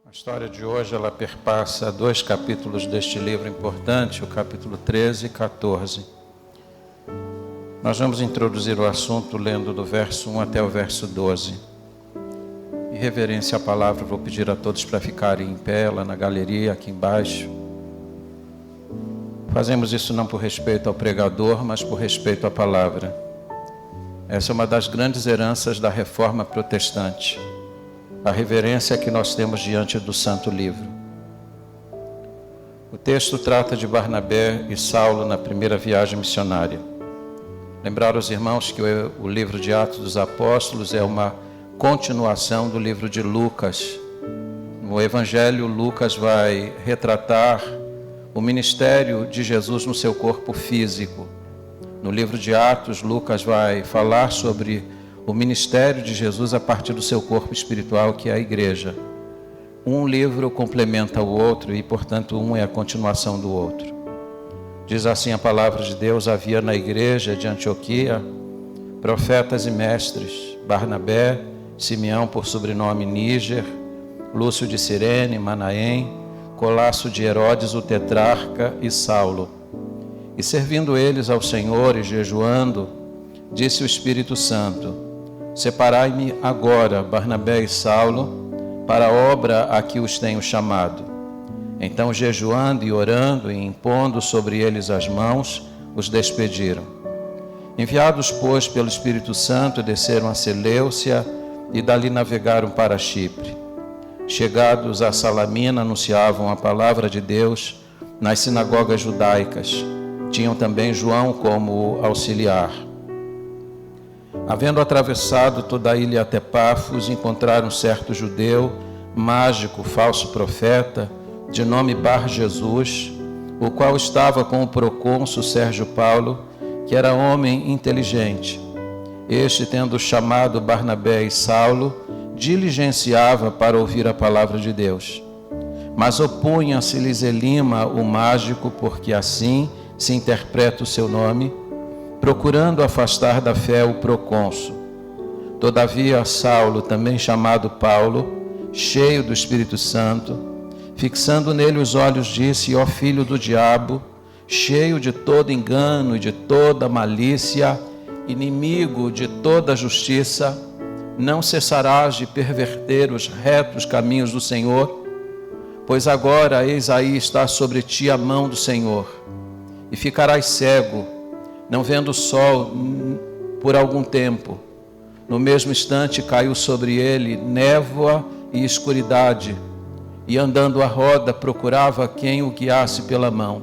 A história de hoje ela perpassa 2 capítulos deste livro importante, o capítulo 13 e 14. Nós vamos introduzir o assunto lendo do verso 1 até o verso 12. Em reverência à palavra, vou pedir a todos para ficarem em pé lá na galeria, aqui embaixo. Fazemos isso não por respeito ao pregador, mas por respeito à palavra. Essa é uma das grandes heranças da reforma protestante. A reverência que nós temos diante do Santo Livro. O texto trata de Barnabé e Saulo na primeira viagem missionária. Lembrar aos irmãos que o livro de Atos dos Apóstolos é uma continuação do livro de Lucas. No Evangelho, Lucas vai retratar o ministério de Jesus no seu corpo físico. No livro de Atos, Lucas vai falar sobre o ministério de Jesus a partir do seu corpo espiritual, que é a igreja. Um livro complementa o outro e, portanto, um é a continuação do outro. Diz assim a palavra de Deus: havia na igreja de Antioquia profetas e mestres, Barnabé, Simeão por sobrenome Níger, Lúcio de Cirene, Manaém, Colasso de Herodes o tetrarca e Saulo. E servindo eles ao Senhor e jejuando, disse o Espírito Santo: separai-me agora, Barnabé e Saulo, para a obra a que os tenho chamado. Então, jejuando e orando e impondo sobre eles as mãos, os despediram. Enviados, pois, pelo Espírito Santo, desceram a Seleucia e dali navegaram para Chipre. Chegados a Salamina, anunciavam a palavra de Deus nas sinagogas judaicas. Tinham também João como auxiliar. Havendo atravessado toda a ilha até Pafos, encontraram um certo judeu, mágico, falso profeta, de nome Bar-Jesus, o qual estava com o procônsul Sérgio Paulo, que era homem inteligente. Este, tendo chamado Barnabé e Saulo, diligenciava para ouvir a palavra de Deus. Mas opunha-se-lhes Elima, o mágico, porque assim se interpreta o seu nome, procurando afastar da fé o procônsul. Todavia Saulo, também chamado Paulo, cheio do Espírito Santo, fixando nele os olhos, disse: ó filho do diabo, cheio de todo engano e de toda malícia, inimigo de toda justiça, não cessarás de perverter os retos caminhos do Senhor? Pois agora, eis aí está sobre ti a mão do Senhor, e ficarás cego, não vendo o sol por algum tempo. No mesmo instante caiu sobre ele névoa e escuridade, e andando à roda procurava quem o guiasse pela mão.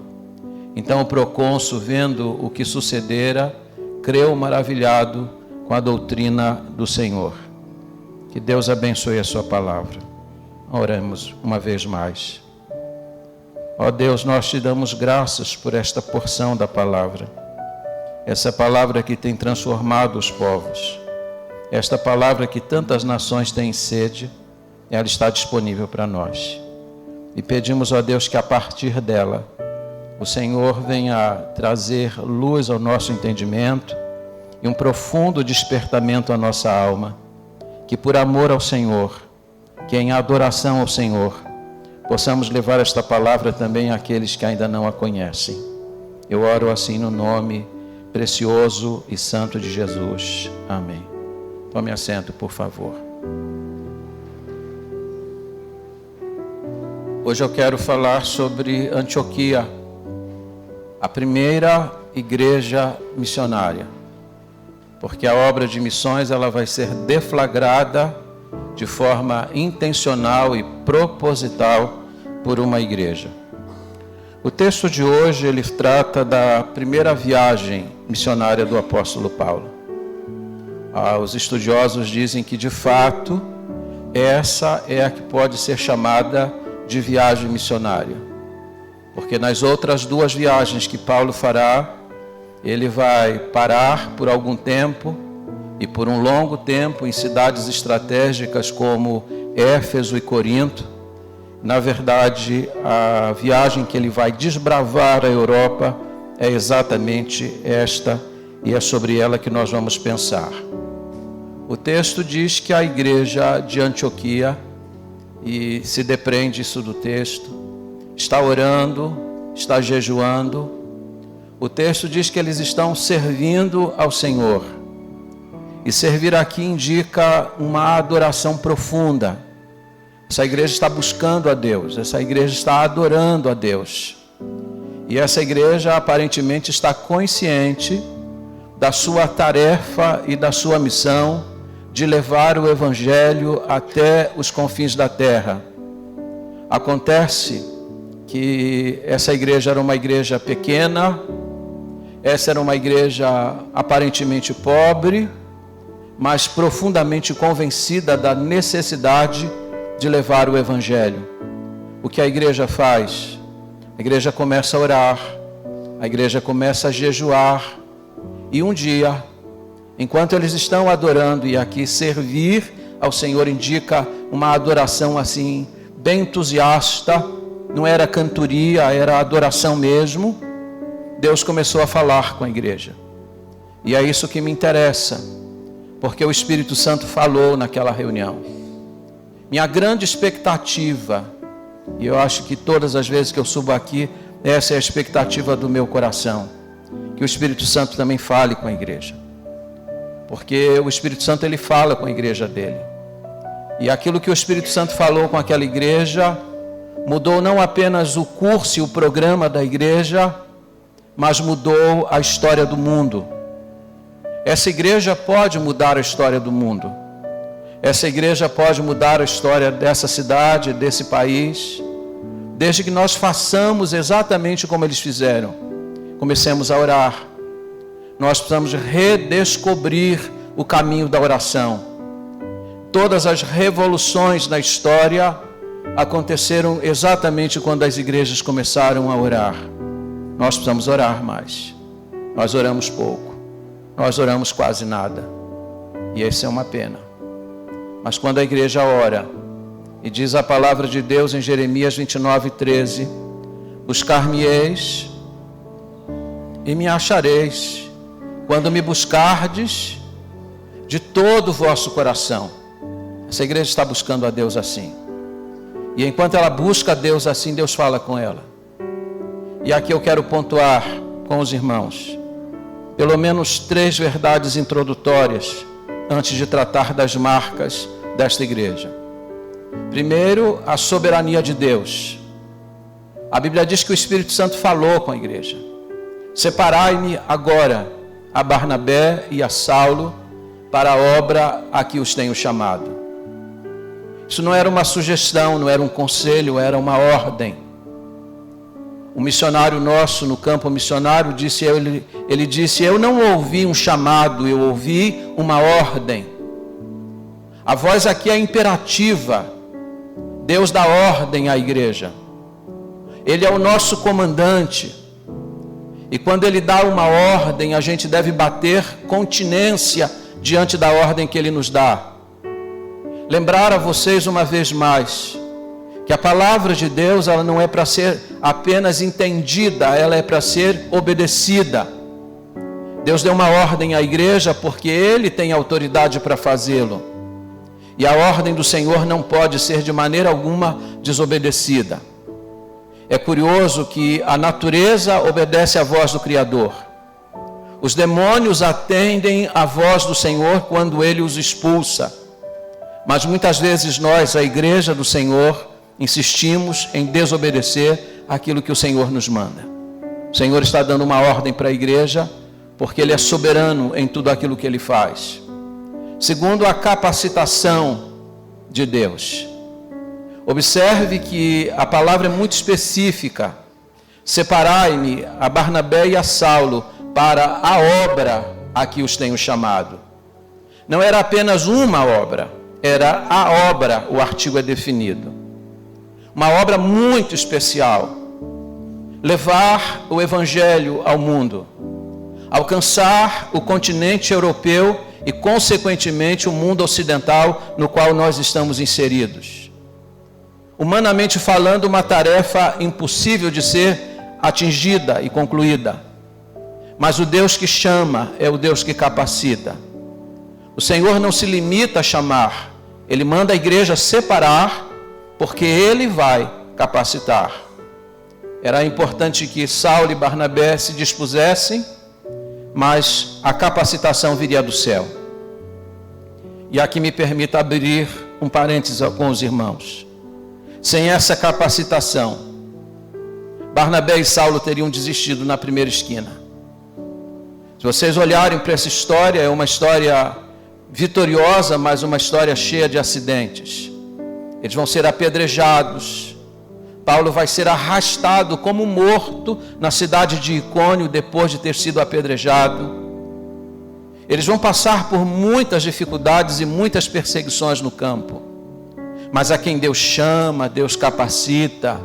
Então o procônsul, vendo o que sucedera, creu maravilhado com a doutrina do Senhor. Que Deus abençoe a sua palavra. Oremos uma vez mais. Ó Deus, nós te damos graças por esta porção da palavra. Essa palavra que tem transformado os povos. Esta palavra que tantas nações têm sede, ela está disponível para nós. E pedimos a Deus que a partir dela, o Senhor venha trazer luz ao nosso entendimento e um profundo despertamento à nossa alma. Que por amor ao Senhor, que em adoração ao Senhor, possamos levar esta palavra também àqueles que ainda não a conhecem. Eu oro assim no nome precioso e santo de Jesus. Amém. Tome assento, por favor. Hoje eu quero falar sobre Antioquia, a primeira igreja missionária, porque a obra de missões ela vai ser deflagrada de forma intencional e proposital por uma igreja. O texto de hoje ele trata da primeira viagem missionária do apóstolo Paulo. Os estudiosos dizem que de fato essa é a que pode ser chamada de viagem missionária, porque nas outras 2 viagens que Paulo fará, ele vai parar por algum tempo e por um longo tempo em cidades estratégicas como Éfeso e Corinto. Na verdade, a viagem que ele vai desbravar a Europa é exatamente esta, e é sobre ela que nós vamos pensar. O texto diz que a igreja de Antioquia e se depreende isso do texto, está orando, está jejuando. O texto diz que eles estão servindo ao Senhor. E servir aqui indica uma adoração profunda. Essa igreja está buscando a Deus, essa igreja está adorando a Deus. E essa igreja aparentemente está consciente da sua tarefa e da sua missão de levar o Evangelho até os confins da terra. Acontece que essa igreja era uma igreja pequena, essa era uma igreja aparentemente pobre, mas profundamente convencida da necessidade de levar o Evangelho. O que a igreja faz? A igreja começa a orar, a igreja começa a jejuar, e um dia, enquanto eles estão adorando, e aqui servir ao Senhor indica uma adoração assim, bem entusiasta, não era cantoria, era adoração mesmo, Deus começou a falar com a igreja. E é isso que me interessa, porque o Espírito Santo falou naquela reunião. Minha grande expectativa, e eu acho que todas as vezes que eu subo aqui, essa é a expectativa do meu coração, que o Espírito Santo também fale com a igreja. Porque o Espírito Santo, ele fala com a igreja dele. E aquilo que o Espírito Santo falou com aquela igreja, mudou não apenas o curso e o programa da igreja, mas mudou a história do mundo. Essa igreja pode mudar a história do mundo. Essa igreja pode mudar a história dessa cidade, desse país, desde que nós façamos exatamente como eles fizeram. Comecemos a orar. Nós precisamos redescobrir o caminho da oração. Todas as revoluções na história aconteceram exatamente quando as igrejas começaram a orar. Nós precisamos orar mais. Nós oramos pouco. Nós oramos quase nada. E essa é uma pena. Mas quando a igreja ora, e diz a palavra de Deus em Jeremias 29:13, buscar-me-eis e me achareis, quando me buscardes de todo o vosso coração. Essa igreja está buscando a Deus assim. E enquanto ela busca a Deus assim, Deus fala com ela. E aqui eu quero pontuar com os irmãos pelo menos 3 verdades introdutórias antes de tratar das marcas desta igreja. Primeiro, a soberania de Deus. A Bíblia diz que o Espírito Santo falou com a igreja: separai-me agora a Barnabé e a Saulo para a obra a que os tenho chamado. Isso não era uma sugestão, não era um conselho, era uma ordem. Um missionário nosso no campo missionário disse, ele disse: eu não ouvi um chamado, eu ouvi uma ordem. A voz aqui é imperativa. Deus dá ordem à igreja. Ele é o nosso comandante. E quando Ele dá uma ordem, a gente deve bater continência diante da ordem que Ele nos dá. Lembrar a vocês uma vez mais, que a palavra de Deus, ela não é para ser apenas entendida, ela é para ser obedecida. Deus deu uma ordem à igreja porque Ele tem autoridade para fazê-lo. E a ordem do Senhor não pode ser de maneira alguma desobedecida. É curioso que a natureza obedece à voz do Criador. Os demônios atendem à voz do Senhor quando Ele os expulsa. Mas muitas vezes nós, a igreja do Senhor, insistimos em desobedecer aquilo que o Senhor nos manda. O Senhor está dando uma ordem para a igreja, porque Ele é soberano em tudo aquilo que Ele faz. Segundo, a capacitação de Deus. Observe que a palavra é muito específica. Separai-me a Barnabé e a Saulo para a obra a que os tenho chamado. Não era apenas uma obra, era a obra, o artigo é definido. Uma obra muito especial. Levar o Evangelho ao mundo. Alcançar o continente europeu e, consequentemente, o mundo ocidental no qual nós estamos inseridos. Humanamente falando, uma tarefa impossível de ser atingida e concluída. Mas o Deus que chama é o Deus que capacita. O Senhor não se limita a chamar, Ele manda a igreja separar porque ele vai capacitar. Era importante que Saulo e Barnabé se dispusessem, mas a capacitação viria do céu. E aqui me permita abrir um parênteses com os irmãos. Sem essa capacitação, Barnabé e Saulo teriam desistido na primeira esquina. Se vocês olharem para essa história, é uma história vitoriosa, mas uma história cheia de acidentes. Eles vão ser apedrejados. Paulo vai ser arrastado como morto na cidade de Icônio depois de ter sido apedrejado. Eles vão passar por muitas dificuldades e muitas perseguições no campo. Mas a quem Deus chama, Deus capacita,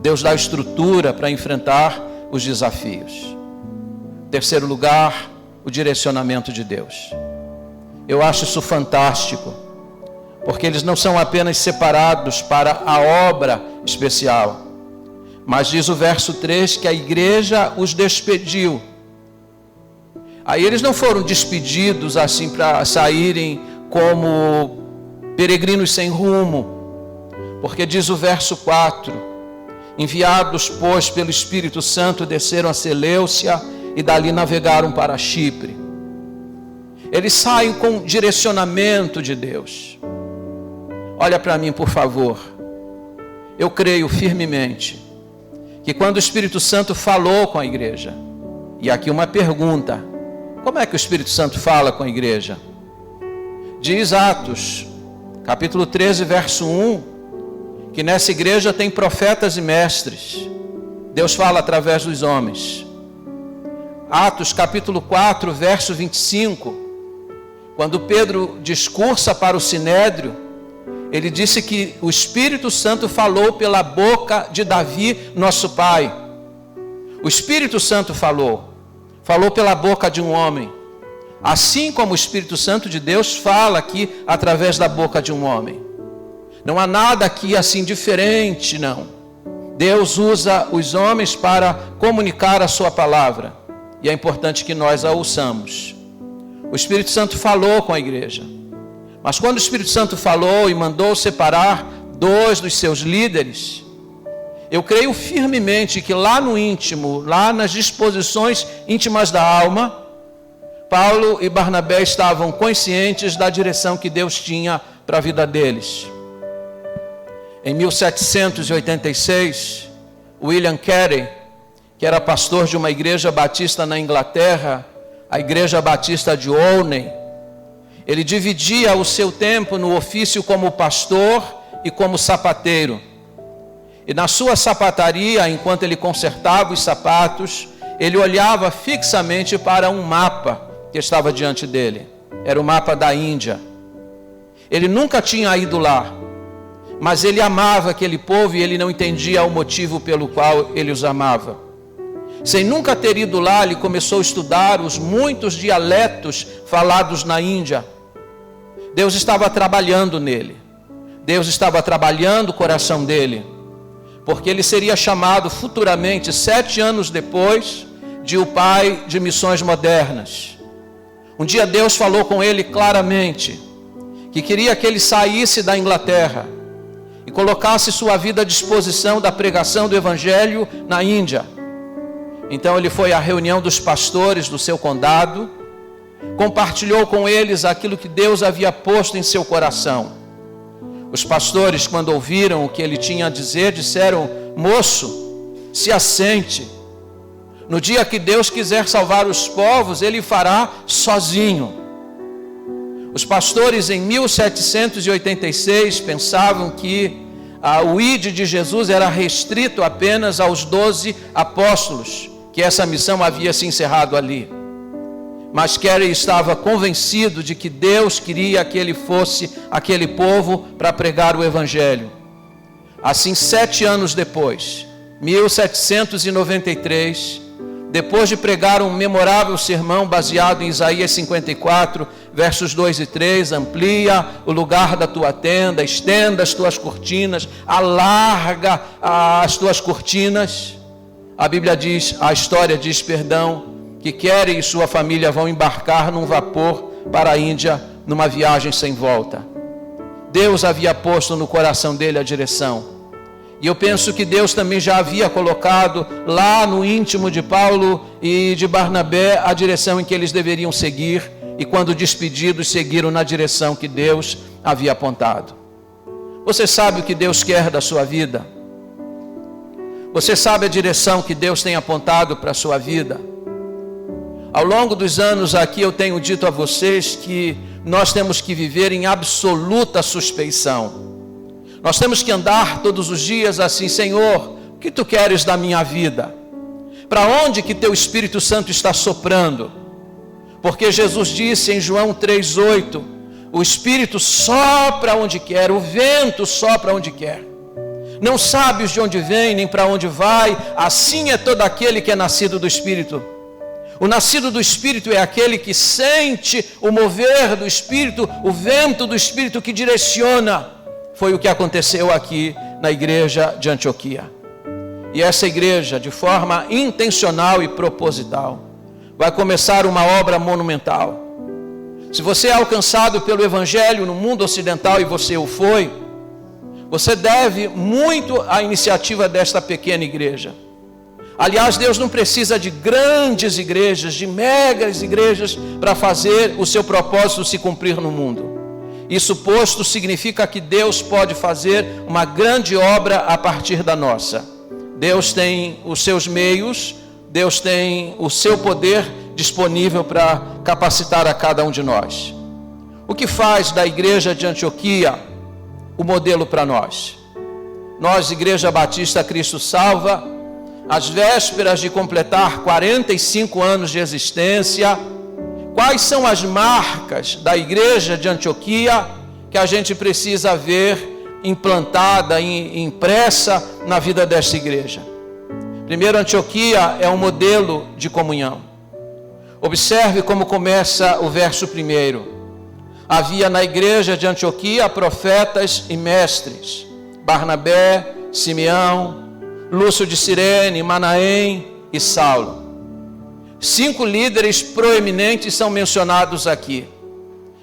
Deus dá estrutura para enfrentar os desafios. Terceiro lugar, o direcionamento de Deus. Eu acho isso fantástico, porque eles não são apenas separados para a obra especial, mas diz o verso 3 que a igreja os despediu. Aí eles não foram despedidos assim para saírem como peregrinos sem rumo, porque diz o verso 4, enviados, pois, pelo Espírito Santo, desceram a Seleucia e dali navegaram para Chipre. Eles saem com direcionamento de Deus. Olha para mim, por favor. Eu creio firmemente que quando o Espírito Santo falou com a igreja, e aqui uma pergunta: como é que o Espírito Santo fala com a igreja? Diz Atos, capítulo 13, verso 1, que nessa igreja tem profetas e mestres. Deus fala através dos homens. Atos, capítulo 4, verso 25, quando Pedro discursa para o Sinédrio, ele disse que o Espírito Santo falou pela boca de Davi, nosso pai. O Espírito Santo falou pela boca de um homem. Assim como o Espírito Santo de Deus fala aqui através da boca de um homem. Não há nada aqui assim diferente, não. Deus usa os homens para comunicar a sua palavra. E é importante que nós a ouçamos. O Espírito Santo falou com a igreja. Mas quando o Espírito Santo falou e mandou separar 2 dos seus líderes, eu creio firmemente que lá no íntimo, lá nas disposições íntimas da alma, Paulo e Barnabé estavam conscientes da direção que Deus tinha para a vida deles. Em 1786, William Carey, que era pastor de uma igreja batista na Inglaterra, a Igreja Batista de Olney, ele dividia o seu tempo no ofício como pastor e como sapateiro. E na sua sapataria, enquanto ele consertava os sapatos, ele olhava fixamente para um mapa que estava diante dele. Era o mapa da Índia. Ele nunca tinha ido lá, mas ele amava aquele povo e ele não entendia o motivo pelo qual ele os amava. Sem nunca ter ido lá, ele começou a estudar os muitos dialetos falados na Índia. Deus estava trabalhando nele. Deus estava trabalhando o coração dele. Porque ele seria chamado futuramente, 7 anos depois, de o pai de missões modernas. Um dia Deus falou com ele claramente que queria que ele saísse da Inglaterra e colocasse sua vida à disposição da pregação do Evangelho na Índia. Então ele foi à reunião dos pastores do seu condado, compartilhou com eles aquilo que Deus havia posto em seu coração. Os pastores, quando ouviram o que ele tinha a dizer, disseram: moço, se assente. No dia que Deus quiser salvar os povos, ele fará sozinho. Os pastores em 1786 pensavam que o ide de Jesus era restrito apenas aos 12 apóstolos, que essa missão havia se encerrado ali. Mas Carey estava convencido de que Deus queria que ele fosse aquele povo para pregar o Evangelho. Assim, 7 anos depois, 1793, depois de pregar um memorável sermão baseado em Isaías 54, versos 2 e 3, amplia o lugar da tua tenda, estenda as tuas cortinas, alarga as tuas cortinas. A Bíblia diz, a história diz, que Carey e sua família vão embarcar num vapor para a Índia, numa viagem sem volta. Deus havia posto no coração dele a direção. E eu penso que Deus também já havia colocado lá no íntimo de Paulo e de Barnabé a direção em que eles deveriam seguir. E quando despedidos, seguiram na direção que Deus havia apontado. Você sabe o que Deus quer da sua vida? Você sabe a direção que Deus tem apontado para a sua vida? Ao longo dos anos aqui eu tenho dito a vocês que nós temos que viver em absoluta suspeição. Nós temos que andar todos os dias assim: Senhor, o que Tu queres da minha vida? Para onde que Teu Espírito Santo está soprando? Porque Jesus disse em João 3,8, o Espírito sopra onde quer, o vento sopra onde quer. Não sabes de onde vem, nem para onde vai, assim é todo aquele que é nascido do Espírito. O nascido do Espírito é aquele que sente o mover do Espírito, o vento do Espírito que direciona. Foi o que aconteceu aqui na igreja de Antioquia. E essa igreja, de forma intencional e proposital, vai começar uma obra monumental. Se você é alcançado pelo Evangelho no mundo ocidental, e você o foi, você deve muito à iniciativa desta pequena igreja. Aliás, Deus não precisa de grandes igrejas, de megas igrejas, para fazer o seu propósito se cumprir no mundo. Isso posto significa que Deus pode fazer uma grande obra a partir da nossa. Deus tem os seus meios, Deus tem o seu poder disponível para capacitar a cada um de nós. O que faz da igreja de Antioquia o modelo para nós? Nós, Igreja Batista Cristo Salva, às vésperas de completar 45 anos de existência, quais são as marcas da igreja de Antioquia que a gente precisa ver implantada, impressa na vida desta igreja? Primeiro, Antioquia é um modelo de comunhão. Observe como começa o verso 1. Havia na igreja de Antioquia profetas e mestres: Barnabé, Simeão, Lúcio de Cirene, Manaém e Saulo. 5 líderes proeminentes são mencionados aqui.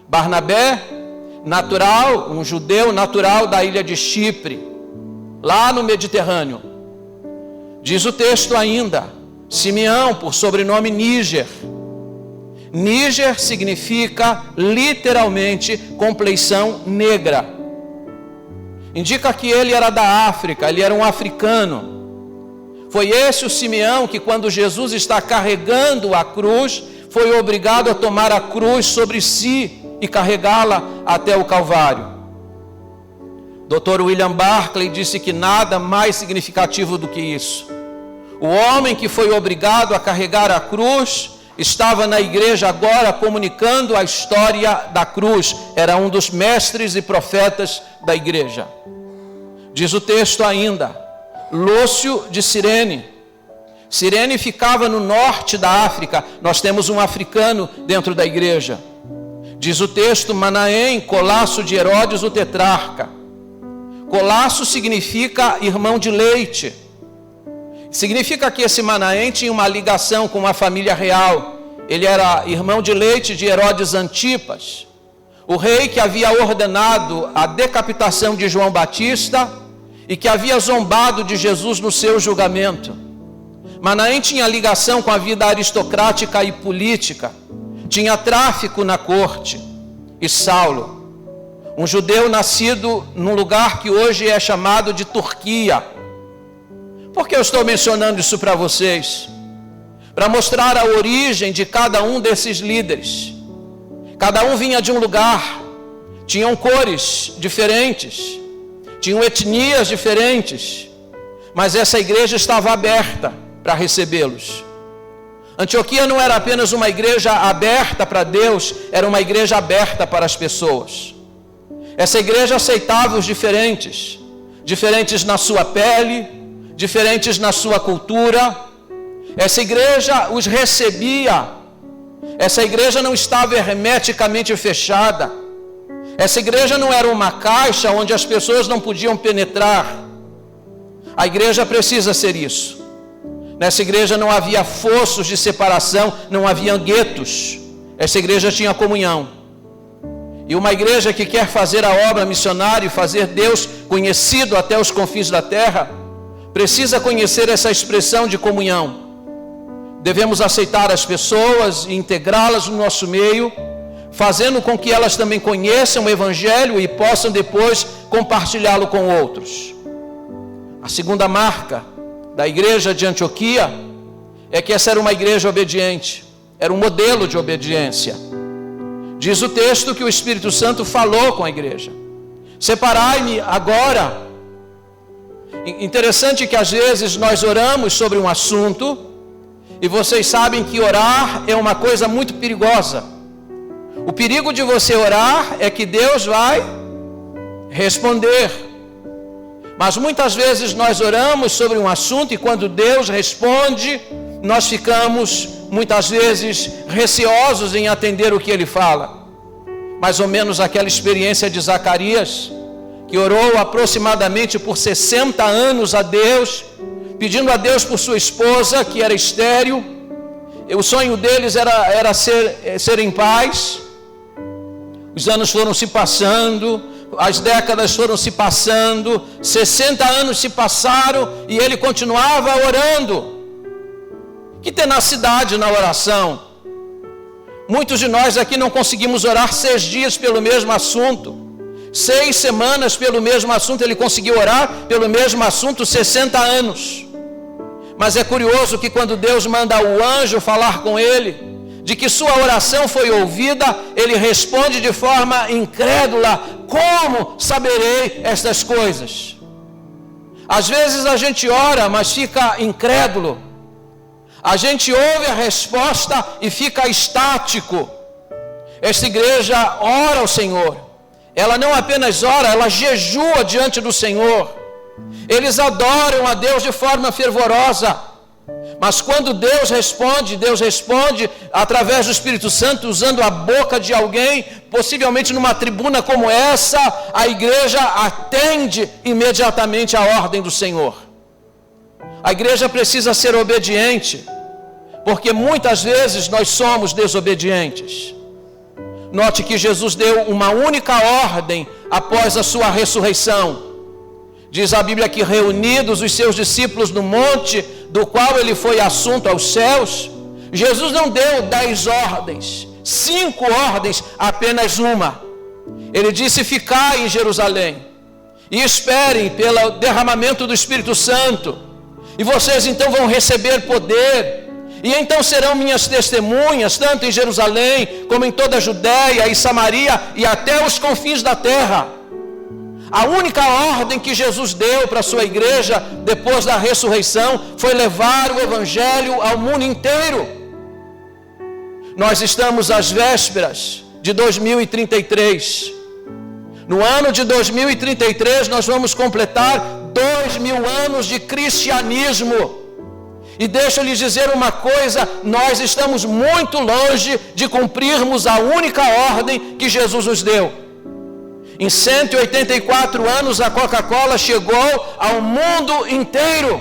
Barnabé, natural, um judeu natural da ilha de Chipre, lá no Mediterrâneo. Diz o texto ainda, Simeão, por sobrenome Níger. Níger significa literalmente compleição negra. Indica que ele era da África, ele era um africano. Foi esse o Simeão que, quando Jesus está carregando a cruz, foi obrigado a tomar a cruz sobre si e carregá-la até o Calvário. Dr. William Barclay disse que nada mais significativo do que isso. O homem que foi obrigado a carregar a cruz estava na igreja agora comunicando a história da cruz. Era um dos mestres e profetas da igreja. Diz o texto ainda, Lúcio de Cirene. Cirene ficava no norte da África. Nós temos um africano dentro da igreja. Diz o texto, Manaém, colasso de Herodes o tetrarca. Colasso significa irmão de leite. Significa que esse Manaém tinha uma ligação com a família real. Ele era irmão de leite de Herodes Antipas, o rei que havia ordenado a decapitação de João Batista e que havia zombado de Jesus no seu julgamento. Manaém tinha ligação com a vida aristocrática e política, tinha tráfico na corte. E Saulo, um judeu nascido num lugar que hoje é chamado de Turquia. Por que eu estou mencionando isso para vocês? Para mostrar a origem de cada um desses líderes. Cada um vinha de um lugar, tinham cores diferentes, tinham etnias diferentes, mas essa igreja estava aberta para recebê-los. Antioquia não era apenas uma igreja aberta para Deus, era uma igreja aberta para as pessoas. Essa igreja aceitava os diferentes, diferentes na sua pele, diferentes na sua cultura. Essa igreja os recebia. Essa igreja não estava hermeticamente fechada. Essa igreja não era uma caixa onde as pessoas não podiam penetrar. A igreja precisa ser isso. Nessa igreja não havia fossos de separação, não havia guetos. Essa igreja tinha comunhão. E uma igreja que quer fazer a obra missionária e fazer Deus conhecido até os confins da terra, precisa conhecer essa expressão de comunhão. Devemos aceitar as pessoas e integrá-las no nosso meio, fazendo com que elas também conheçam o Evangelho e possam depois compartilhá-lo com outros. A segunda marca da igreja de Antioquia é que essa era uma igreja obediente, era um modelo de obediência. Diz o texto que o Espírito Santo falou com a igreja: separai-me agora. Interessante que às vezes nós oramos sobre um assunto, e vocês sabem que orar é uma coisa muito perigosa. O perigo de você orar é que Deus vai responder. Mas muitas vezes nós oramos sobre um assunto e quando Deus responde, nós ficamos muitas vezes receosos em atender o que Ele fala. Mais ou menos aquela experiência de Zacarias, que orou aproximadamente por 60 anos a Deus, pedindo a Deus por sua esposa, que era estéril. O sonho deles era ser em paz. Os anos foram se passando, as décadas foram se passando, 60 anos se passaram e ele continuava orando. Que tenacidade na oração. Muitos de nós aqui não conseguimos orar 6 dias pelo mesmo assunto. 6 semanas pelo mesmo assunto. Ele conseguiu orar pelo mesmo assunto 60 anos. Mas é curioso que quando Deus manda o anjo falar com ele, de que sua oração foi ouvida, ele responde de forma incrédula: como saberei estas coisas? Às vezes a gente ora, mas fica incrédulo. A gente ouve a resposta e fica estático. Esta igreja ora ao Senhor. Ela não apenas ora, ela jejua diante do Senhor. Eles adoram a Deus de forma fervorosa. Mas quando Deus responde através do Espírito Santo, usando a boca de alguém, possivelmente numa tribuna como essa, a igreja atende imediatamente à ordem do Senhor. A igreja precisa ser obediente, porque muitas vezes nós somos desobedientes. Note que Jesus deu uma única ordem após a sua ressurreição. Diz a Bíblia que reunidos os seus discípulos no monte, do qual ele foi assunto aos céus, Jesus não deu 10 ordens, 5 ordens, apenas uma. Ele disse: ficai em Jerusalém e esperem pelo derramamento do Espírito Santo, e vocês então vão receber poder, e então serão minhas testemunhas, tanto em Jerusalém, como em toda a Judéia e Samaria, e até os confins da terra. A única ordem que Jesus deu para a sua igreja, depois da ressurreição, foi levar o Evangelho ao mundo inteiro. Nós estamos às vésperas de 2033. No ano de 2033, nós vamos completar 2000 anos de cristianismo. E deixa eu lhes dizer uma coisa: nós estamos muito longe de cumprirmos a única ordem que Jesus nos deu. Em 184 anos a Coca-Cola chegou ao mundo inteiro.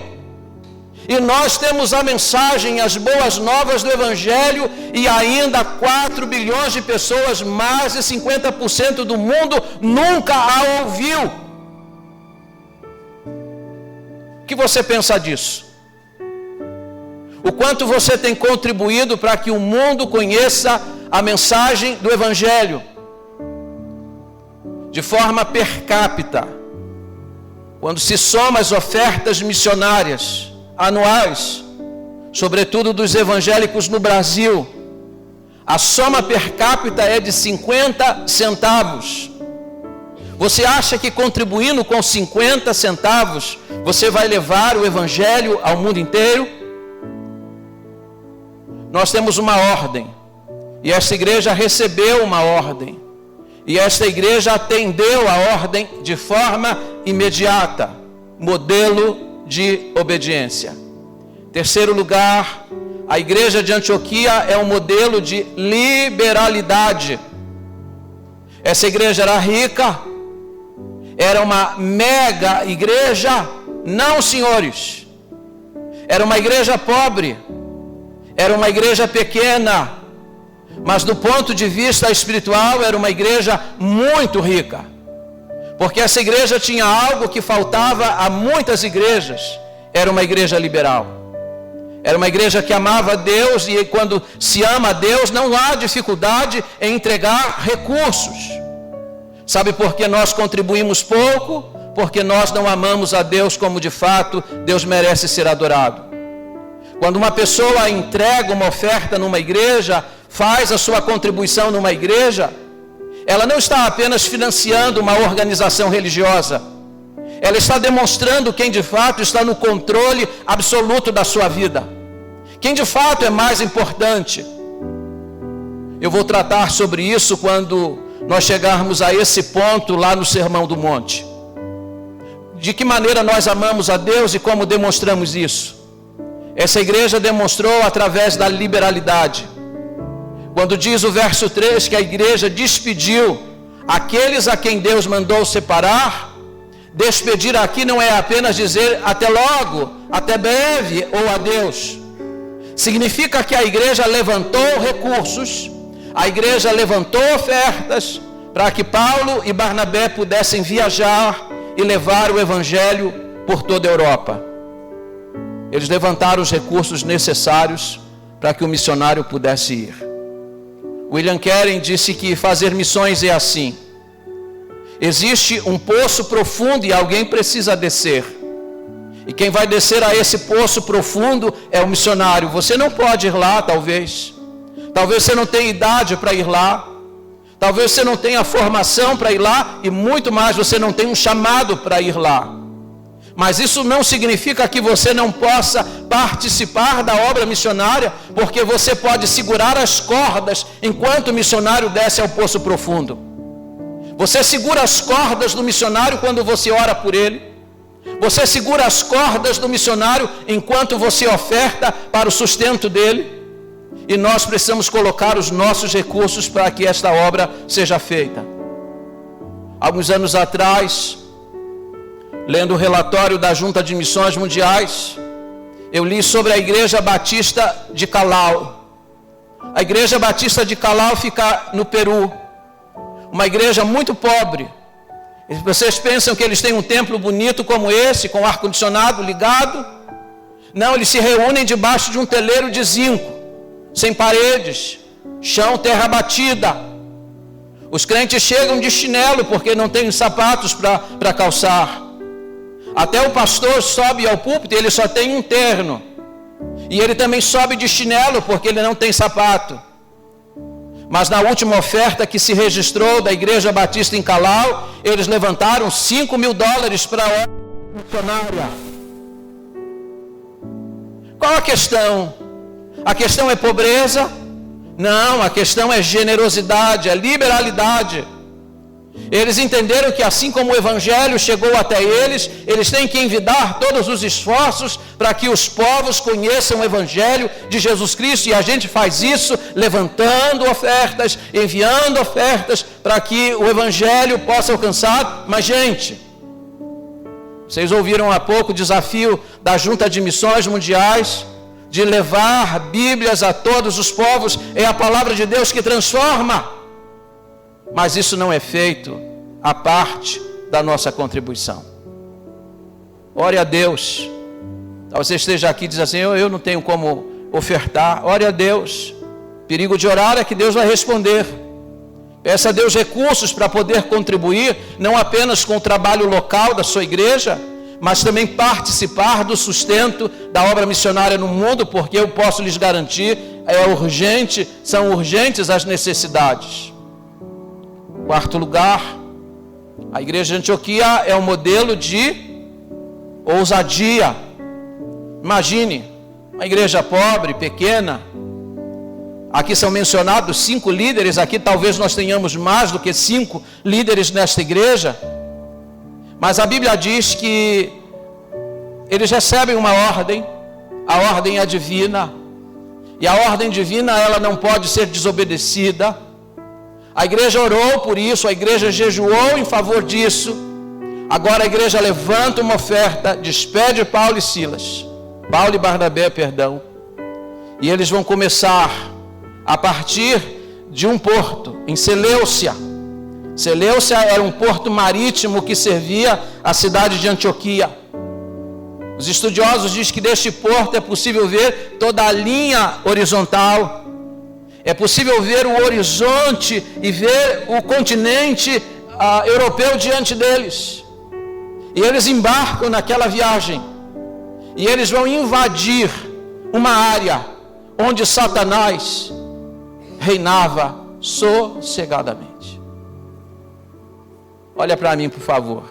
E nós temos a mensagem, as boas novas do Evangelho, e ainda 4 bilhões de pessoas, mais de 50% do mundo, nunca a ouviu. O que você pensa disso? O quanto você tem contribuído para que o mundo conheça a mensagem do Evangelho? De forma per capita, quando se soma as ofertas missionárias anuais, sobretudo dos evangélicos no Brasil, a soma per capita é de 50 centavos. Você acha que contribuindo com 50 centavos, você vai levar o Evangelho ao mundo inteiro? Nós temos uma ordem, e essa igreja recebeu uma ordem. E esta igreja atendeu a ordem de forma imediata, modelo de obediência. Terceiro lugar, a igreja de Antioquia é um modelo de liberalidade. Essa igreja era rica, era uma mega igreja? Não, senhores. Era uma igreja pobre, era uma igreja pequena, Mas do ponto de vista espiritual, era uma igreja muito rica. Porque essa igreja tinha algo que faltava a muitas igrejas. Era uma igreja liberal. Era uma igreja que amava a Deus, e quando se ama a Deus, não há dificuldade em entregar recursos. Sabe por que nós contribuímos pouco? Porque nós não amamos a Deus como de fato Deus merece ser adorado. Quando uma pessoa entrega uma oferta numa igreja, faz a sua contribuição numa igreja, ela não está apenas financiando uma organização religiosa. Ela está demonstrando quem de fato está no controle absoluto da sua vida. Quem de fato é mais importante. Eu vou tratar sobre isso quando nós chegarmos a esse ponto lá no Sermão do Monte. De que maneira nós amamos a Deus e como demonstramos isso? Essa igreja demonstrou através da liberalidade. Quando diz o verso 3 que a igreja despediu aqueles a quem Deus mandou separar, despedir aqui não é apenas dizer até logo, até breve ou adeus. Significa que a igreja levantou recursos, a igreja levantou ofertas para que Paulo e Barnabé pudessem viajar e levar o evangelho por toda a Europa. Eles levantaram os recursos necessários para que o missionário pudesse ir. William Carey disse que fazer missões é assim. Existe um poço profundo e alguém precisa descer. E quem vai descer a esse poço profundo é o missionário. Você não pode ir lá, talvez. Talvez você não tenha idade para ir lá. Talvez você não tenha formação para ir lá. E muito mais, você não tem um chamado para ir lá. Mas isso não significa que você não possa participar da obra missionária, porque você pode segurar as cordas enquanto o missionário desce ao poço profundo. Você segura as cordas do missionário quando você ora por ele. Você segura as cordas do missionário enquanto você oferta para o sustento dele. E nós precisamos colocar os nossos recursos para que esta obra seja feita. Alguns anos atrás, lendo o relatório da Junta de Missões Mundiais, eu li sobre a Igreja Batista de Callao. A Igreja Batista de Callao fica no Peru. Uma igreja muito pobre. Vocês pensam que eles têm um templo bonito como esse, com ar-condicionado ligado? Não, eles se reúnem debaixo de um teleiro de zinco, sem paredes, chão, terra batida. Os crentes chegam de chinelo porque não têm sapatos para calçar. Até o pastor sobe ao púlpito e ele só tem um terno. E ele também sobe de chinelo porque ele não tem sapato. Mas na última oferta que se registrou da Igreja Batista em Callao, eles levantaram $5.000 para a obra missionária. Qual a questão? A questão é pobreza? Não, a questão é generosidade, é liberalidade. Eles entenderam que assim como o Evangelho chegou até eles, eles têm que envidar todos os esforços para que os povos conheçam o Evangelho de Jesus Cristo. E a gente faz isso levantando ofertas, enviando ofertas para que o Evangelho possa alcançar mais gente. Vocês ouviram há pouco o desafio da Junta de Missões Mundiais de levar Bíblias a todos os povos. É a palavra de Deus que transforma. Mas isso não é feito a parte da nossa contribuição. Ore a Deus. Talvez você esteja aqui e diz assim, eu não tenho como ofertar. Ore a Deus. Perigo de orar é que Deus vai responder. Peça a Deus recursos para poder contribuir, não apenas com o trabalho local da sua igreja, mas também participar do sustento da obra missionária no mundo, porque eu posso lhes garantir, são urgentes as necessidades. Quarto lugar, a igreja de Antioquia é um modelo de ousadia. Imagine, uma igreja pobre, pequena. Aqui são mencionados 5 líderes, aqui talvez nós tenhamos mais do que 5 líderes nesta igreja. Mas a Bíblia diz que eles recebem uma ordem, a ordem é divina. E a ordem divina, ela não pode ser desobedecida. A igreja orou por isso, a igreja jejuou em favor disso. Agora a igreja levanta uma oferta, despede Paulo e Barnabé, e eles vão começar, a partir de um porto, em Seleucia. Seleucia era um porto marítimo que servia a cidade de Antioquia. Os estudiosos dizem que deste porto é possível ver toda a linha horizontal. É possível ver o horizonte e ver o continente europeu diante deles. E eles embarcam naquela viagem. E eles vão invadir uma área onde Satanás reinava sossegadamente. Olha para mim, por favor.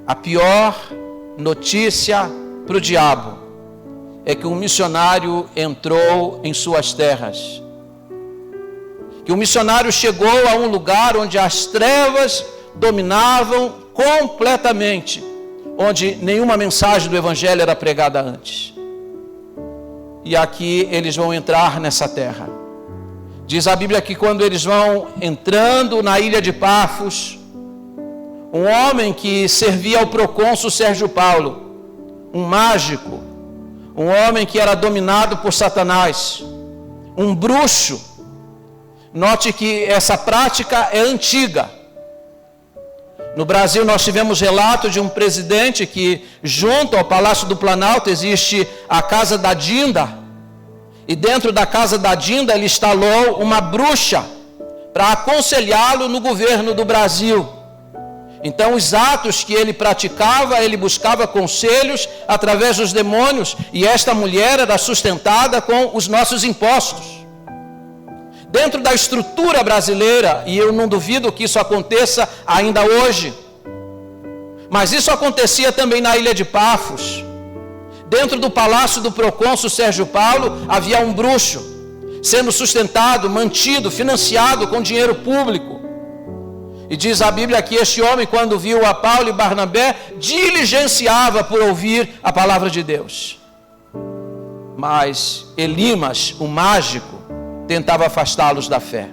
A pior notícia para o diabo é que um missionário entrou em suas terras. Que um missionário chegou a um lugar onde as trevas dominavam completamente, onde nenhuma mensagem do Evangelho era pregada antes. E aqui eles vão entrar nessa terra. Diz a Bíblia que quando eles vão entrando na ilha de Pafos, um homem que servia ao procônsul Sérgio Paulo, um mágico, um homem que era dominado por Satanás, um bruxo. Note que essa prática é antiga. No Brasil nós tivemos relato de um presidente que junto ao Palácio do Planalto existe a Casa da Dinda. E dentro da Casa da Dinda ele instalou uma bruxa para aconselhá-lo no governo do Brasil. Então os atos que ele praticava, ele buscava conselhos através dos demônios. E esta mulher era sustentada com os nossos impostos. Dentro da estrutura brasileira, e eu não duvido que isso aconteça ainda hoje, mas isso acontecia também na ilha de Pafos. Dentro do palácio do procônsul Sérgio Paulo, havia um bruxo, sendo sustentado, mantido, financiado com dinheiro público. E diz a Bíblia que este homem, quando viu a Paulo e Barnabé, diligenciava por ouvir a palavra de Deus. Mas Elimas, o mágico, tentava afastá-los da fé.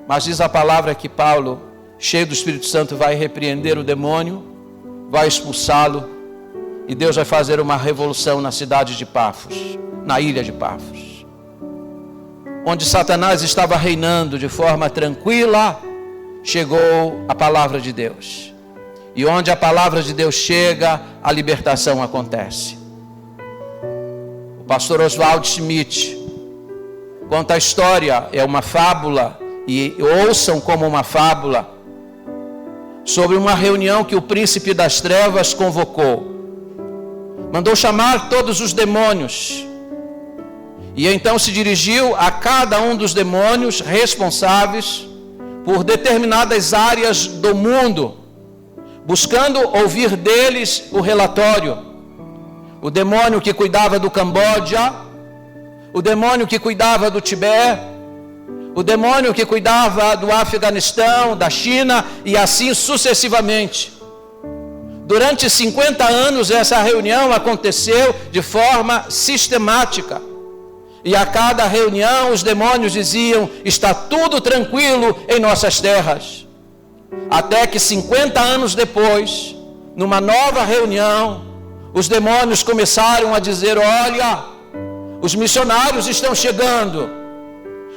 Mas diz a palavra que Paulo, cheio do Espírito Santo, vai repreender o demônio, vai expulsá-lo, e Deus vai fazer uma revolução na cidade de Pafos, na ilha de Pafos, onde Satanás estava reinando de forma tranquila. Chegou a palavra de Deus, e onde a palavra de Deus chega, a libertação acontece. O pastor Oswald Schmidt conta a história, é uma fábula, e ouçam como uma fábula, sobre uma reunião que o príncipe das trevas convocou. Mandou chamar todos os demônios, e então se dirigiu a cada um dos demônios responsáveis por determinadas áreas do mundo, buscando ouvir deles o relatório. O demônio que cuidava do Camboja, o demônio que cuidava do Tibete, o demônio que cuidava do Afeganistão, da China, e assim sucessivamente. Durante 50 anos essa reunião aconteceu de forma sistemática. E a cada reunião os demônios diziam: está tudo tranquilo em nossas terras. Até que 50 anos depois, numa nova reunião, os demônios começaram a dizer: olha, os missionários estão chegando.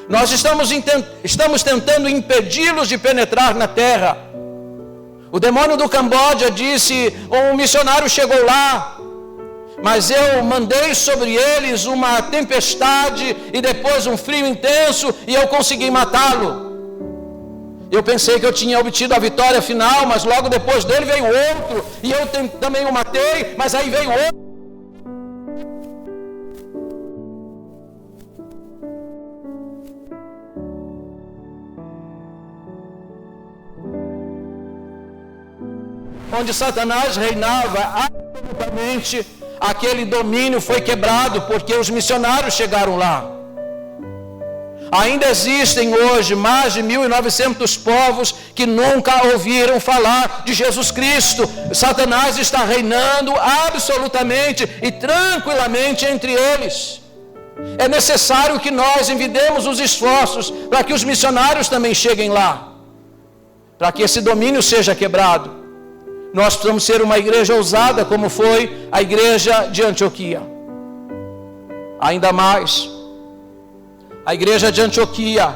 Nós estamos tentando impedi-los de penetrar na terra. O demônio do Camboja disse: um missionário chegou lá, mas eu mandei sobre eles uma tempestade e depois um frio intenso e eu consegui matá-lo. Eu pensei que eu tinha obtido a vitória final, mas logo depois dele veio outro e eu também o matei, mas aí veio outro. Onde Satanás reinava absolutamente, aquele domínio foi quebrado porque os missionários chegaram lá. Ainda existem hoje mais de 1.900 povos que nunca ouviram falar de Jesus Cristo. Satanás está reinando absolutamente e tranquilamente entre eles. É necessário que nós envidemos os esforços para que os missionários também cheguem lá, para que esse domínio seja quebrado. Nós precisamos ser uma igreja ousada, como foi a igreja de Antioquia. Ainda mais, A igreja de Antioquia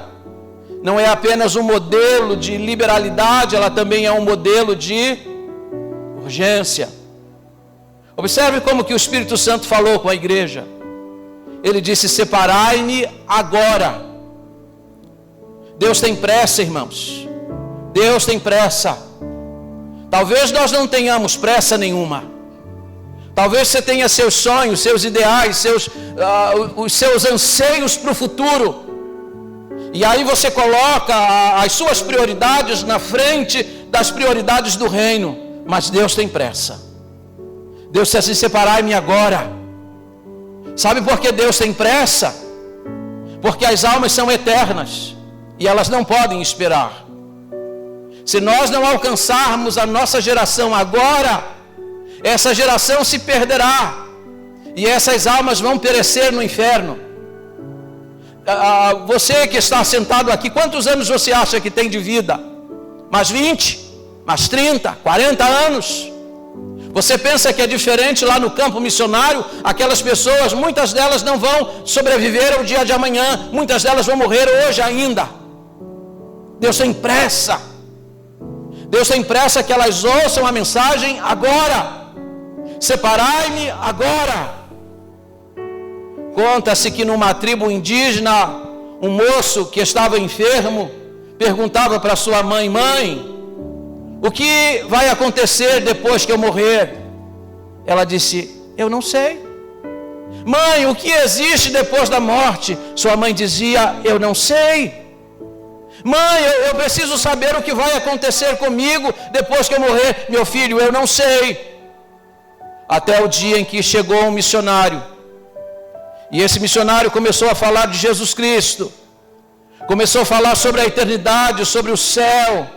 não é apenas um modelo de liberalidade, ela também é um modelo de urgência. Observe como que o Espírito Santo falou com a igreja. Ele disse: separai-me agora. Deus tem pressa, irmãos. Deus tem pressa. Talvez nós não tenhamos pressa nenhuma. Talvez você tenha seus sonhos, seus ideais, os seus anseios para o futuro. E aí você coloca as suas prioridades na frente das prioridades do reino. Mas Deus tem pressa. Deus disse assim: separai-me agora. Sabe por que Deus tem pressa? Porque as almas são eternas e elas não podem esperar. Se nós não alcançarmos a nossa geração agora, essa geração se perderá e essas almas vão perecer no inferno. Você que está sentado aqui, quantos anos você acha que tem de vida? Mais 20? Mais 30? 40 anos? Você pensa que é diferente lá no campo missionário? Aquelas pessoas, muitas delas não vão sobreviver ao dia de amanhã, muitas delas vão morrer hoje ainda. Deus tem pressa. Deus tem pressa que elas ouçam a mensagem agora. Separai-me agora. Conta-se que numa tribo indígena, um moço que estava enfermo perguntava para sua mãe: mãe, o que vai acontecer depois que eu morrer? Ela disse: eu não sei. Mãe, o que existe depois da morte? Sua mãe dizia: eu não sei. Mãe, eu preciso saber o que vai acontecer comigo depois que eu morrer. Meu filho, eu não sei. Até o dia em que chegou um missionário. E esse missionário começou a falar de Jesus Cristo. Começou a falar sobre a eternidade, sobre o céu.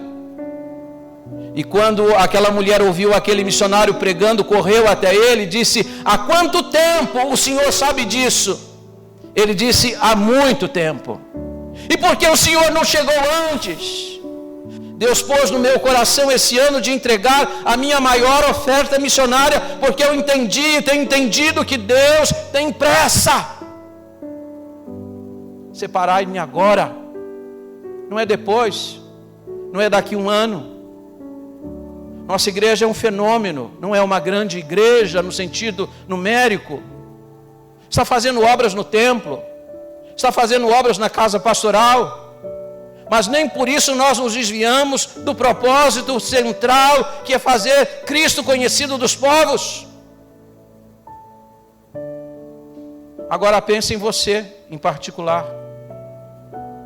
E quando aquela mulher ouviu aquele missionário pregando, correu até ele e disse: há quanto tempo o senhor sabe disso? Ele disse: há muito tempo. E por que o senhor não chegou antes? Deus pôs no meu coração esse ano de entregar a minha maior oferta missionária, porque eu tenho entendido que Deus tem pressa. Separai-me agora. Não é depois, não é daqui um ano. Nossa igreja é um fenômeno, não é uma grande igreja no sentido numérico. Está fazendo obras no templo, está fazendo obras na casa pastoral, mas nem por isso nós nos desviamos do propósito central, que é fazer Cristo conhecido dos povos. Agora pense em você, em particular.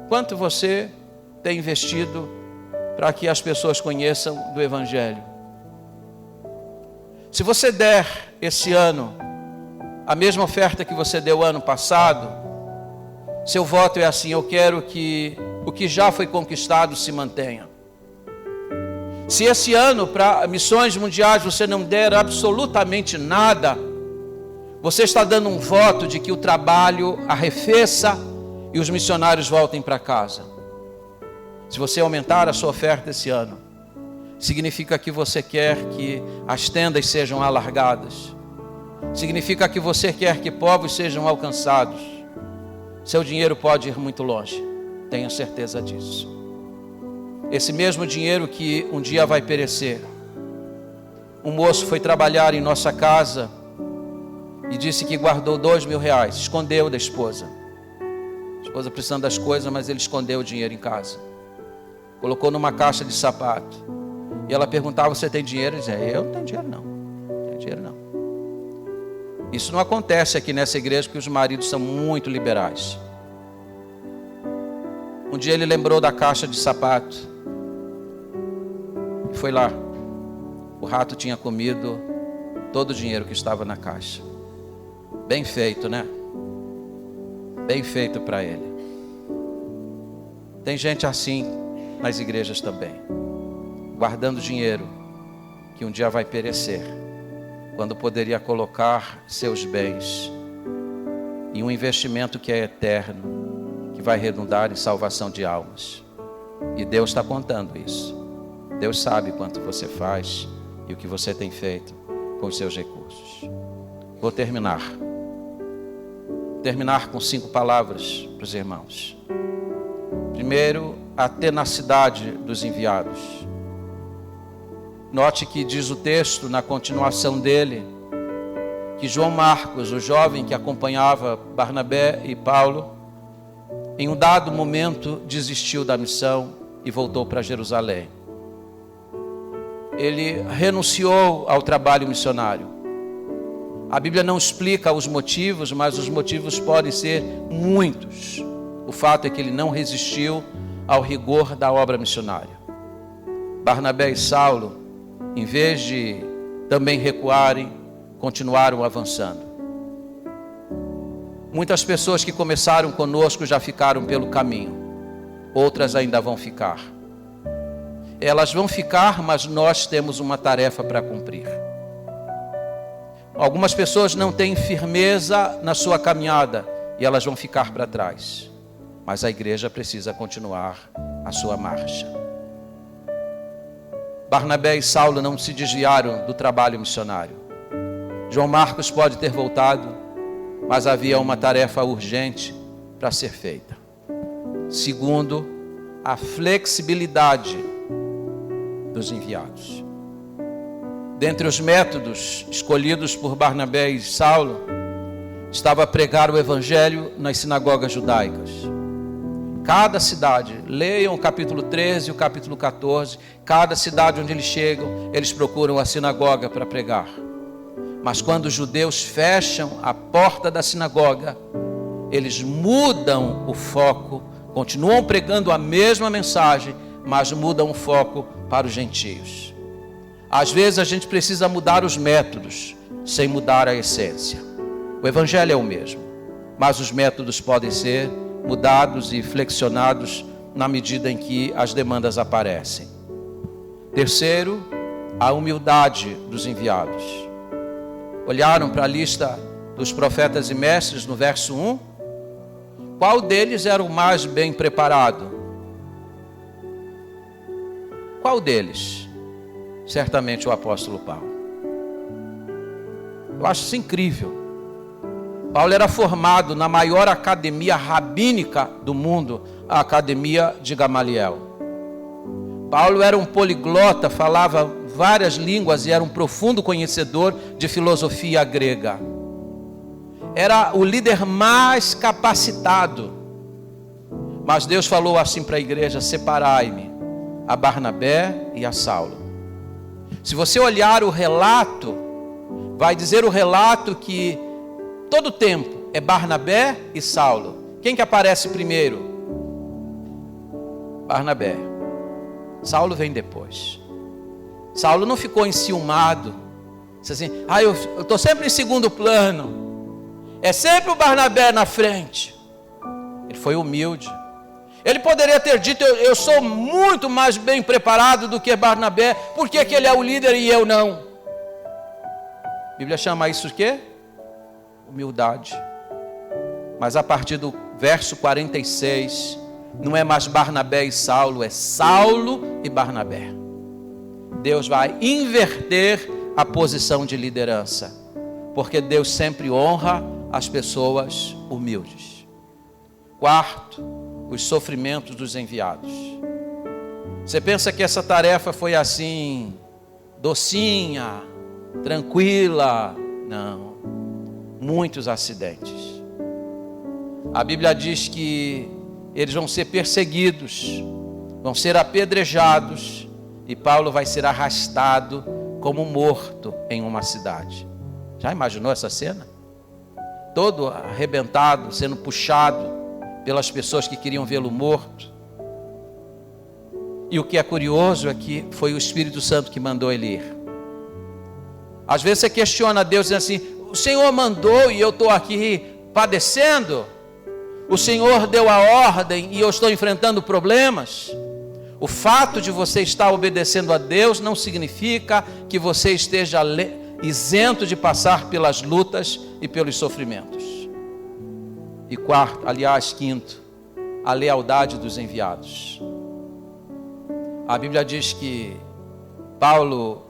Quanto você tem investido para que as pessoas conheçam do Evangelho? Se você der esse ano a mesma oferta que você deu ano passado, seu voto é assim: eu quero que o que já foi conquistado se mantenha. Se esse ano para missões mundiais você não der absolutamente nada, você está dando um voto de que o trabalho arrefeça e os missionários voltem para casa. Se você aumentar a sua oferta esse ano, significa que você quer que as tendas sejam alargadas. Significa que você quer que povos sejam alcançados. Seu dinheiro pode ir muito longe, tenha certeza disso. Esse mesmo dinheiro que um dia vai perecer. Um moço foi trabalhar em nossa casa e disse que guardou R$2.000, escondeu da esposa. A esposa precisando das coisas, mas ele escondeu o dinheiro em casa. Colocou numa caixa de sapato. E ela perguntava: você tem dinheiro? Ele dizia: eu não tenho dinheiro não. Não tenho dinheiro não. Isso não acontece aqui nessa igreja, porque os maridos são muito liberais. Um dia ele lembrou da caixa de sapato e foi lá. O rato tinha comido todo o dinheiro que estava na caixa. Bem feito, né? Bem feito para ele. Tem gente assim nas igrejas também, guardando dinheiro que um dia vai perecer, quando poderia colocar seus bens em um investimento que é eterno, que vai redundar em salvação de almas. E Deus está contando isso. Deus sabe quanto você faz e o que você tem feito com os seus recursos. Vou terminar. terminar com 5 palavras para os irmãos. Primeiro, a tenacidade dos enviados. Note que diz o texto, na continuação dele, que João Marcos, o jovem que acompanhava Barnabé e Paulo, em um dado momento desistiu da missão e voltou para Jerusalém. Ele renunciou ao trabalho missionário. A Bíblia não explica os motivos, mas os motivos podem ser muitos. O fato é que ele não resistiu ao rigor da obra missionária. Barnabé e Saulo, em vez de também recuarem, continuaram avançando. Muitas pessoas que começaram conosco já ficaram pelo caminho. Outras ainda vão ficar. Elas vão ficar, mas nós temos uma tarefa para cumprir. Algumas pessoas não têm firmeza na sua caminhada e elas vão ficar para trás. Mas a igreja precisa continuar a sua marcha. Barnabé e Saulo não se desviaram do trabalho missionário. João Marcos pode ter voltado, mas havia uma tarefa urgente para ser feita. Segundo, a flexibilidade dos enviados. Dentre os métodos escolhidos por Barnabé e Saulo, estava pregar o evangelho nas sinagogas judaicas. Cada cidade, leiam o capítulo 13 e o capítulo 14, cada cidade onde eles chegam, eles procuram a sinagoga para pregar. Mas quando os judeus fecham a porta da sinagoga, eles mudam o foco, continuam pregando a mesma mensagem, mas mudam o foco para os gentios. Às vezes a gente precisa mudar os métodos, sem mudar a essência. O evangelho é o mesmo, mas os métodos podem ser mudados e flexionados na medida em que as demandas aparecem. Terceiro, a humildade dos enviados. Olharam para a lista dos profetas e mestres no verso 1? Qual deles era o mais bem preparado? Qual deles? Certamente o apóstolo Paulo. Eu acho isso incrível. Paulo era formado na maior academia rabínica do mundo, a Academia de Gamaliel. Paulo era um poliglota, falava várias línguas e era um profundo conhecedor de filosofia grega. Era o líder mais capacitado. Mas Deus falou assim para a igreja: separai-me a Barnabé e a Saulo. Se você olhar o relato, vai dizer o relato que todo tempo é Barnabé e Saulo. Quem que aparece primeiro? Barnabé. Saulo vem depois. Saulo não ficou enciumado. Disse assim: eu estou sempre em segundo plano. É sempre o Barnabé na frente. Ele foi humilde. Ele poderia ter dito: eu sou muito mais bem preparado do que Barnabé. Por que ele é o líder e eu não? A Bíblia chama isso de quê? Humildade. Mas a partir do verso 46, não é mais Barnabé e Saulo, é Saulo e Barnabé. Deus vai inverter a posição de liderança, porque Deus sempre honra as pessoas humildes. Quarto, os sofrimentos dos enviados. Você pensa que essa tarefa foi assim, docinha, tranquila? Não. Muitos acidentes. A Bíblia diz que eles vão ser perseguidos, vão ser apedrejados, e Paulo vai ser arrastado como morto em uma cidade. Já imaginou essa cena? Todo arrebentado, sendo puxado pelas pessoas que queriam vê-lo morto. E o que é curioso é que foi o Espírito Santo que mandou ele ir. Às vezes você questiona a Deus dizendo assim: o Senhor mandou e eu estou aqui padecendo? O Senhor deu a ordem e eu estou enfrentando problemas? O fato de você estar obedecendo a Deus não significa que você esteja isento de passar pelas lutas e pelos sofrimentos. E quinto, a lealdade dos enviados. A Bíblia diz que Paulo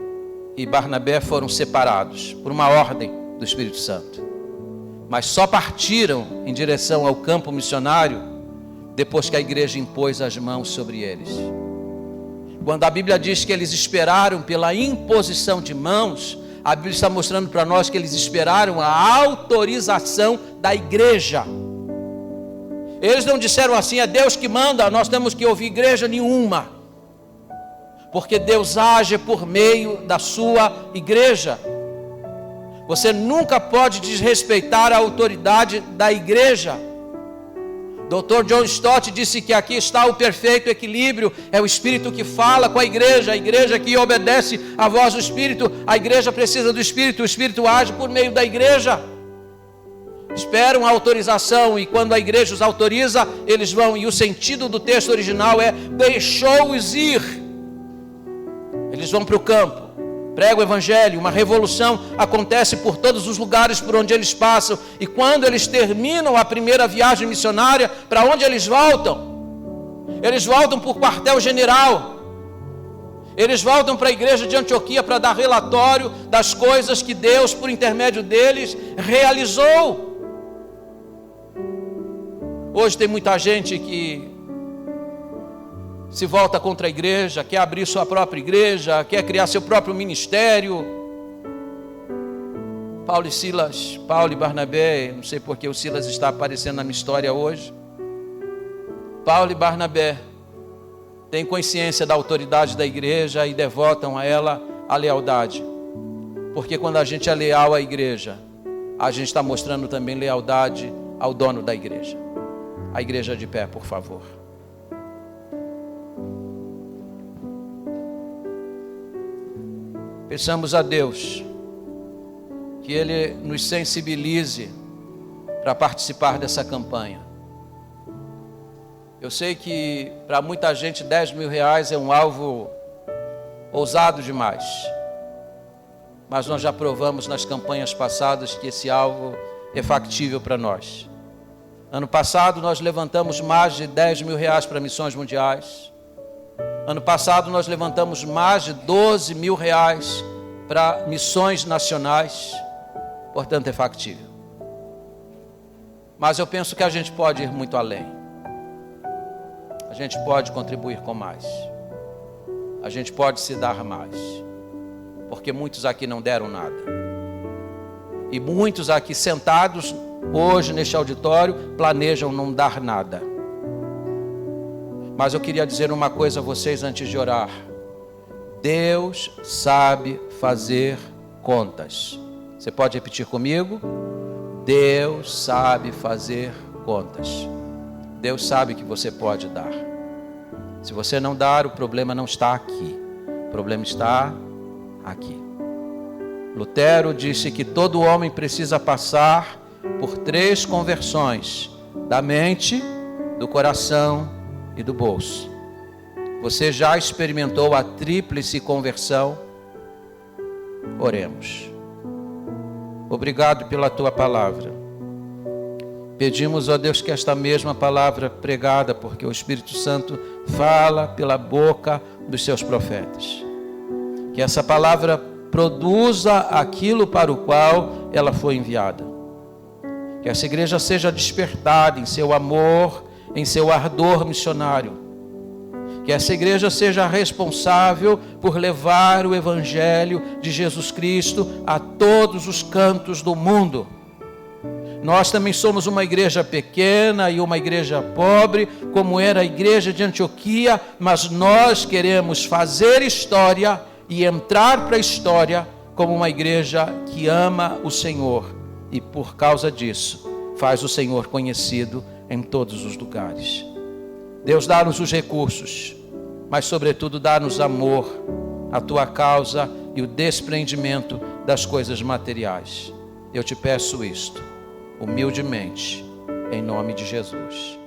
e Barnabé foram separados por uma ordem do Espírito Santo. mas só partiram em direção ao campo missionário depois que a igreja impôs as mãos sobre eles. Quando a Bíblia diz que eles esperaram pela imposição de mãos, a Bíblia está mostrando para nós que eles esperaram a autorização da igreja. Eles não disseram assim: é Deus que manda, nós temos que ouvir igreja nenhuma. Porque Deus age por meio da sua igreja. Você nunca pode desrespeitar a autoridade da igreja. Dr. John Stott disse que aqui está o perfeito equilíbrio. É o Espírito que fala com a igreja que obedece à voz do Espírito. A igreja precisa do Espírito, o Espírito age por meio da igreja. Esperam a autorização, e quando a igreja os autoriza, eles vão. E o sentido do texto original é: deixou-os ir. Eles vão para o campo, pregam o evangelho. Uma revolução acontece por todos os lugares por onde eles passam. E quando eles terminam a primeira viagem missionária, para onde eles voltam? Eles voltam para o quartel-general. Eles voltam para a igreja de Antioquia para dar relatório das coisas que Deus, por intermédio deles, realizou. Hoje tem muita gente que se volta contra a igreja, quer abrir sua própria igreja, quer criar seu próprio ministério. Paulo e Barnabé, não sei porque o Silas está aparecendo na minha história hoje. Paulo e Barnabé têm consciência da autoridade da igreja e devotam a ela a lealdade. Porque quando a gente é leal à igreja, a gente está mostrando também lealdade ao dono da igreja. A igreja de pé, por favor. Peçamos a Deus que Ele nos sensibilize para participar dessa campanha. Eu sei que para muita gente R$10.000 é um alvo ousado demais. Mas nós já provamos nas campanhas passadas que esse alvo é factível para nós. Ano passado nós levantamos mais de R$10.000 para missões mundiais. Ano passado nós levantamos mais de R$12.000 para missões nacionais. Portanto, é factível. Mas eu penso que a gente pode ir muito além. A gente pode contribuir com mais. A gente pode se dar mais. Porque muitos aqui não deram nada. E muitos aqui sentados hoje neste auditório planejam não dar nada. Mas eu queria dizer uma coisa a vocês antes de orar. Deus sabe fazer contas. Você pode repetir comigo? Deus sabe fazer contas. Deus sabe que você pode dar. Se você não dar, o problema não está aqui. O problema está aqui. Lutero disse que todo homem precisa passar por 3 conversões: da mente, do coração e do bolso. Você já experimentou a tríplice conversão? Oremos. Obrigado pela tua palavra. Pedimos, ó Deus, que esta mesma palavra pregada, porque o Espírito Santo fala pela boca dos seus profetas, que essa palavra produza aquilo para o qual ela foi enviada. Que essa igreja seja despertada em seu amor, em seu ardor missionário. Que essa igreja seja responsável por levar o Evangelho de Jesus Cristo a todos os cantos do mundo. Nós também somos uma igreja pequena e uma igreja pobre, como era a igreja de Antioquia, mas nós queremos fazer história e entrar para a história como uma igreja que ama o Senhor. E por causa disso, faz o Senhor conhecido em todos os lugares. Deus, dá-nos os recursos, mas sobretudo dá-nos amor, a tua causa e o desprendimento das coisas materiais. Eu te peço isto, humildemente, em nome de Jesus.